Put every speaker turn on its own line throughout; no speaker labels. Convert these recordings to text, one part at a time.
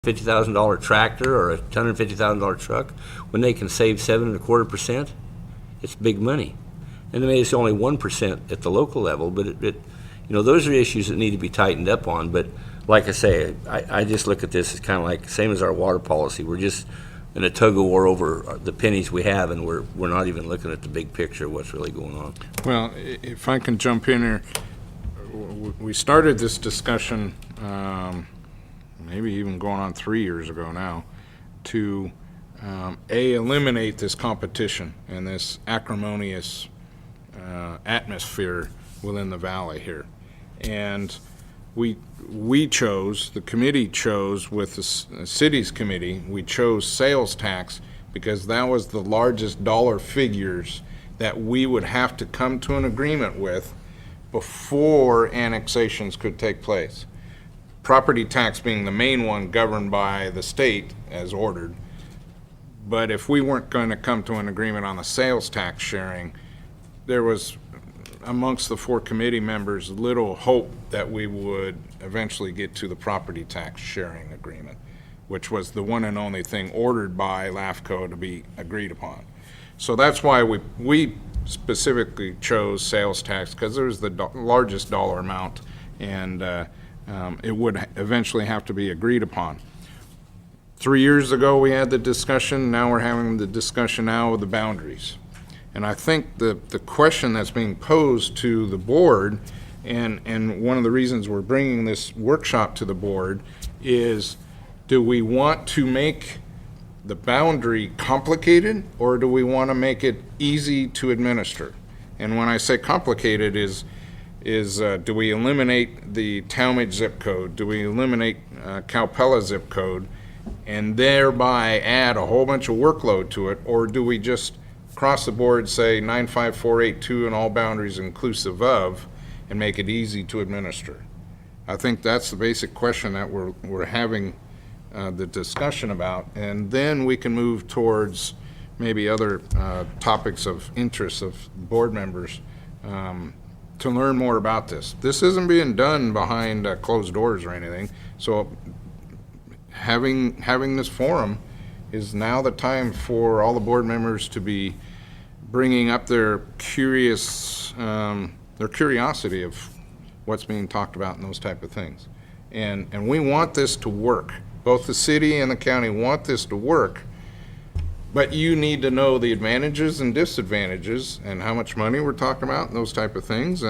$50,000 tractor or a $150,000 truck when they can save 7.25%, it's big money. And maybe it's only 1% at the local level, but those are issues that need to be tightened up on. But like I say, I just look at this as kind of like same as our water policy. We're just in a tug of war over the pennies we have, and we're not even looking at the big picture of what's really going on.
Well, if I can jump in here, we started this discussion maybe even going on 3 years ago now, to eliminate this competition and this acrimonious atmosphere within the valley here. And we chose, the committee chose, with the city's committee, we chose sales tax because that was the largest dollar figures that we would have to come to an agreement with before annexations could take place. Property tax being the main one governed by the state as ordered. But if we weren't going to come to an agreement on the sales tax sharing, there was, amongst the four committee members, little hope that we would eventually get to the property tax sharing agreement, which was the one and only thing ordered by LAFCO to be agreed upon. So that's why we specifically chose sales tax, because there's the largest dollar amount, and it would eventually have to be agreed upon. 3 years ago we had the discussion, now we're having the discussion now with the boundaries. And I think the question that's being posed to the board, and one of the reasons we're bringing this workshop to the board, is do we want to make the boundary complicated, or do we want to make it easy to administer? And when I say complicated is do we eliminate the Talmadge zip code? Do we eliminate Calpella zip code and thereby add a whole bunch of workload to it? Or do we just across the board say 95482 and all boundaries inclusive of, and make it easy to administer? I think that's the basic question that we're having the discussion about, and then we can move towards maybe other topics of interest of board members to learn more about this. This isn't being done behind closed doors or anything, so having this forum is now the time for all the board members to be bringing up their curiosity of what's being talked about and those type of things. And we want this to work. Both the city and the county want this to work, but you need to know the advantages and disadvantages and how much money we're talking about and those type of things.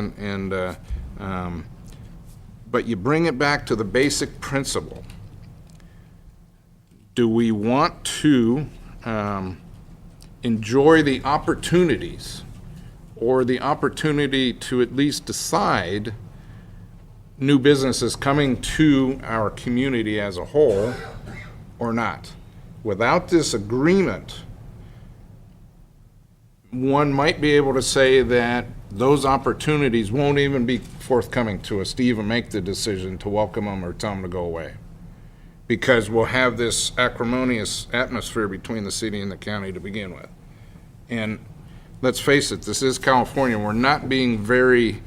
But you bring it back to the basic principle. Do we want to enjoy the opportunities, or the opportunity to at least decide new businesses coming to our community as a whole, or not? Without this agreement, one might be able to say that those opportunities won't even be forthcoming to us to even make the decision to welcome them or tell them to go away, because we'll have this acrimonious atmosphere between the city and the county to begin with. And let's face it, this is California. We're not being very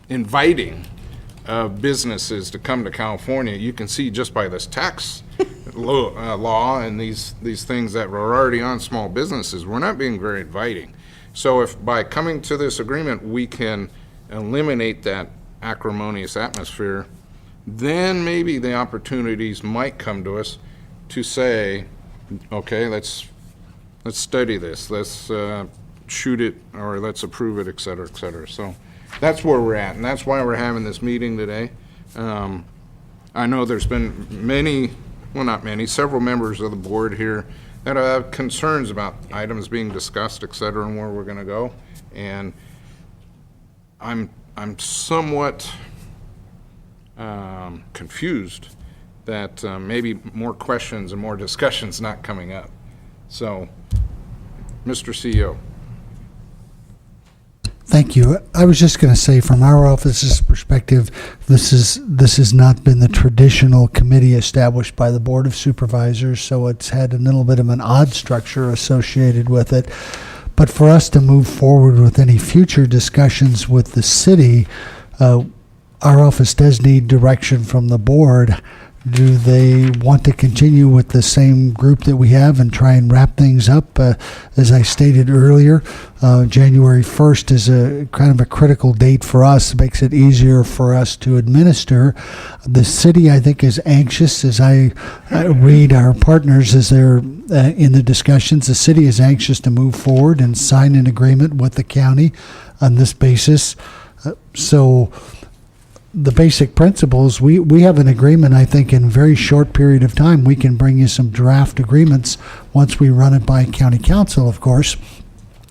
inviting of businesses to come to California. You can see just by this tax law and these things that were already on small businesses, we're not being very inviting. So if by coming to this agreement we can eliminate that acrimonious atmosphere, then maybe the opportunities might come to us to say, okay, let's study this, let's shoot it, or let's approve it, et cetera, et cetera. So that's where we're at, and that's why we're having this meeting today. I know there's been several members of the board here that have concerns about items being discussed, et cetera, and where we're going to go. And I'm somewhat confused that maybe more questions and more discussions not coming up. So, Mr. CEO.
Thank you. I was just going to say, from our office's perspective, this has not been the traditional committee established by the Board of Supervisors, so it's had a little bit of an odd structure associated with it. But for us to move forward with any future discussions with the city, our office does need direction from the board Do they want to continue with the same group that we have and try and wrap things up? As I stated earlier, January 1st is a kind of a critical date for us. It makes it easier for us to administer. The city, I think, is anxious, as I read our partners as they're in the discussions. The city is anxious to move forward and sign an agreement with the county on this basis. So the basic principles, we have an agreement, I think, in a very short period of time. We can bring you some draft agreements once we run it by county council, of course,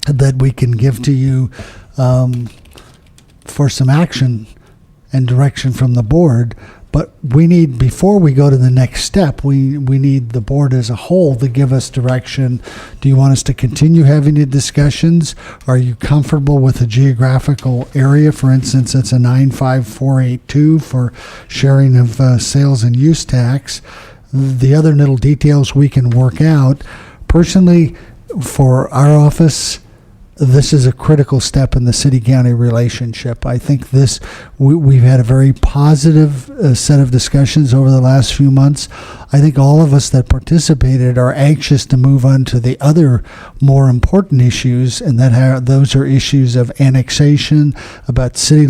that we can give to you for some action and direction from the board. But we need, before we go to the next step, we need the board as a whole to give us direction. Do you want us to continue having the discussions? Are you comfortable with a geographical area? For instance, it's a 95482 for sharing of sales and use tax. The other little details we can work out. Personally, for our office, this is a critical step in the city-county relationship. I think we've had a very positive set of discussions over the last few months. I think all of us that participated are anxious to move on to the other more important issues, and those are issues of annexation, about city